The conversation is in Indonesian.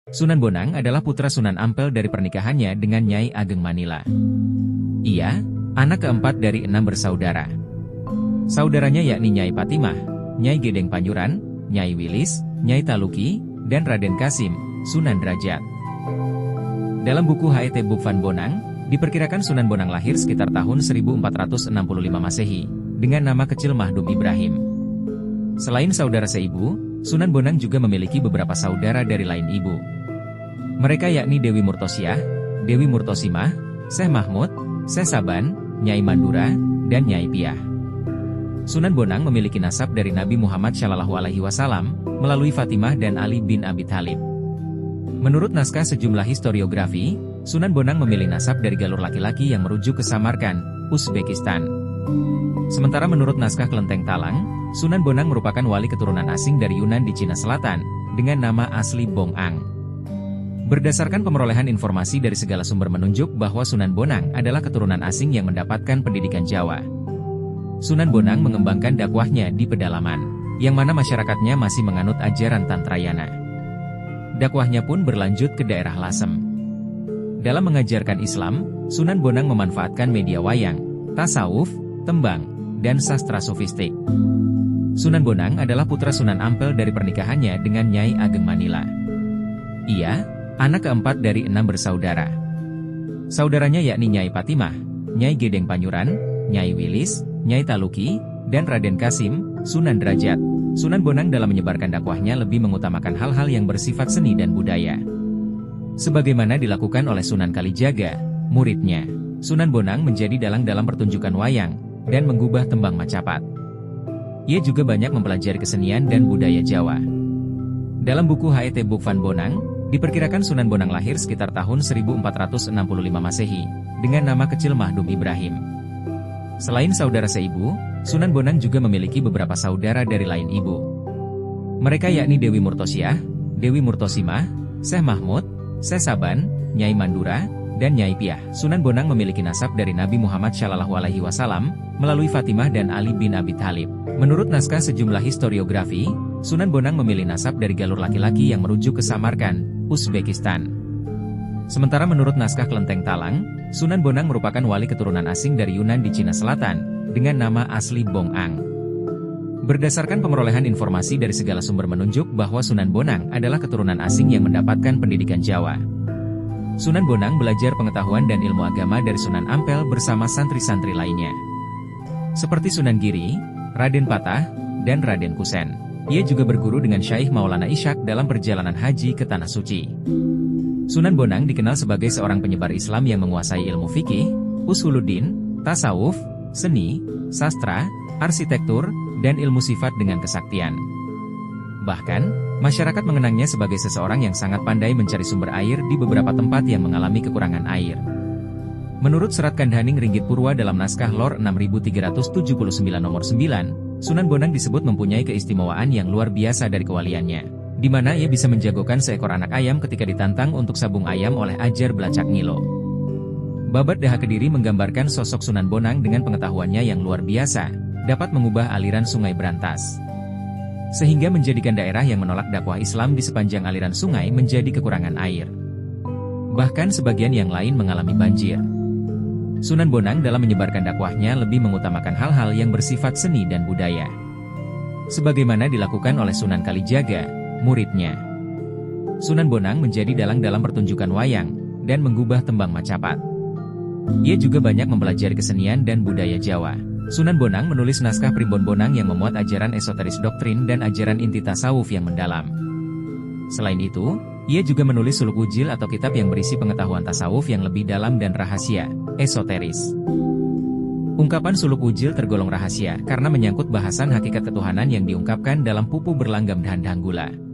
Sunan Bonang adalah putra Sunan Ampel dari pernikahannya dengan Nyai Ageng Manila. Ia, anak keempat dari 6 bersaudara. Saudaranya yakni Nyai Patimah, Nyai Gedeng Panjuran, Nyai Wilis, Nyai Taluki, dan Raden Kasim, Sunan Derajat. Dalam buku Het Boek van Bonang, diperkirakan Sunan Bonang lahir sekitar tahun 1465 Masehi, dengan nama kecil Mahdum Ibrahim. Selain saudara seibu, Sunan Bonang juga memiliki beberapa saudara dari lain ibu. Mereka yakni Dewi Murtosiah, Dewi Murtosimah, Syekh Mahmud, Syekh Saban, Nyai Mandura, dan Nyai Piah. Sunan Bonang memiliki nasab dari Nabi Muhammad SAW, melalui Fatimah dan Ali bin Abi Thalib. Menurut naskah sejumlah historiografi, Sunan Bonang memilih nasab dari galur laki-laki yang merujuk ke Samarkand, Uzbekistan. Sementara menurut naskah Kelenteng Talang, Sunan Bonang merupakan wali keturunan asing dari Yunan di Cina Selatan, dengan nama asli Bong Ang. Berdasarkan pemerolehan informasi dari segala sumber menunjuk bahwa Sunan Bonang adalah keturunan asing yang mendapatkan pendidikan Jawa. Sunan Bonang mengembangkan dakwahnya di pedalaman, yang mana masyarakatnya masih menganut ajaran Tantrayana. Dakwahnya pun berlanjut ke daerah Lasem. Dalam mengajarkan Islam, Sunan Bonang memanfaatkan media wayang, tasawuf, tembang, dan sastra sofistik. Sunan Bonang adalah putra Sunan Ampel dari pernikahannya dengan Nyai Ageng Manila. Ia, anak keempat dari 6 bersaudara. Saudaranya yakni Nyai Patimah, Nyai Gedeng Panjuran, Nyai Wilis, Nyai Taluki, dan Raden Kasim, Sunan Derajat. Sunan Bonang dalam menyebarkan dakwahnya lebih mengutamakan hal-hal yang bersifat seni dan budaya. Sebagaimana dilakukan oleh Sunan Kalijaga, muridnya, Sunan Bonang menjadi dalang dalam pertunjukan wayang, dan menggubah tembang Macapat. Ia juga banyak mempelajari kesenian dan budaya Jawa. Dalam buku Het Boek van Bonang, diperkirakan Sunan Bonang lahir sekitar tahun 1465 Masehi, dengan nama kecil Mahdum Ibrahim. Selain saudara seibu, Sunan Bonang juga memiliki beberapa saudara dari lain ibu. Mereka yakni Dewi Murtosiah, Dewi Murtosimah, Syekh Mahmud, Syekh Saban, Nyai Mandura, dan Nyai Piah. Sunan Bonang memiliki nasab dari Nabi Muhammad SAW, melalui Fatimah dan Ali bin Abi Thalib. Menurut naskah sejumlah historiografi, Sunan Bonang memilih nasab dari galur laki-laki yang merujuk ke Samarkand, Uzbekistan. Sementara menurut naskah Kelenteng Talang, Sunan Bonang merupakan wali keturunan asing dari Yunan di Cina Selatan, dengan nama asli Bong Ang. Berdasarkan pemerolehan informasi dari segala sumber menunjuk bahwa Sunan Bonang adalah keturunan asing yang mendapatkan pendidikan Jawa. Sunan Bonang belajar pengetahuan dan ilmu agama dari Sunan Ampel bersama santri-santri lainnya, seperti Sunan Giri, Raden Patah, dan Raden Kusen. Ia juga berguru dengan Syaikh Maulana Ishaq dalam perjalanan haji ke Tanah Suci. Sunan Bonang dikenal sebagai seorang penyebar Islam yang menguasai ilmu fikih, usuluddin, tasawuf, seni, sastra, arsitektur, dan ilmu sifat dengan kesaktian. Bahkan, masyarakat mengenangnya sebagai seseorang yang sangat pandai mencari sumber air di beberapa tempat yang mengalami kekurangan air. Menurut Serat Kandhaning Ringgit Purwa dalam naskah Lor 6379 nomor 9, Sunan Bonang disebut mempunyai keistimewaan yang luar biasa dari kewaliannya, di mana ia bisa menjagokan seekor anak ayam ketika ditantang untuk sabung ayam oleh Ajar Belacak Ngilo. Babat Daha Kediri menggambarkan sosok Sunan Bonang dengan pengetahuannya yang luar biasa, dapat mengubah aliran sungai berantas, sehingga menjadikan daerah yang menolak dakwah Islam di sepanjang aliran sungai menjadi kekurangan air. Bahkan sebagian yang lain mengalami banjir. Sunan Bonang dalam menyebarkan dakwahnya lebih mengutamakan hal-hal yang bersifat seni dan budaya, sebagaimana dilakukan oleh Sunan Kalijaga, muridnya. Sunan Bonang menjadi dalang dalam pertunjukan wayang, dan menggubah tembang Macapat. Ia juga banyak mempelajari kesenian dan budaya Jawa. Sunan Bonang menulis naskah Primbon Bonang yang memuat ajaran esoteris doktrin dan ajaran inti tasawuf yang mendalam. Selain itu, ia juga menulis Suluk Wujil atau kitab yang berisi pengetahuan tasawuf yang lebih dalam dan rahasia, esoteris. Ungkapan Suluk Wujil tergolong rahasia karena menyangkut bahasan hakikat ketuhanan yang diungkapkan dalam Pupu Berlanggam Dhandhanggula.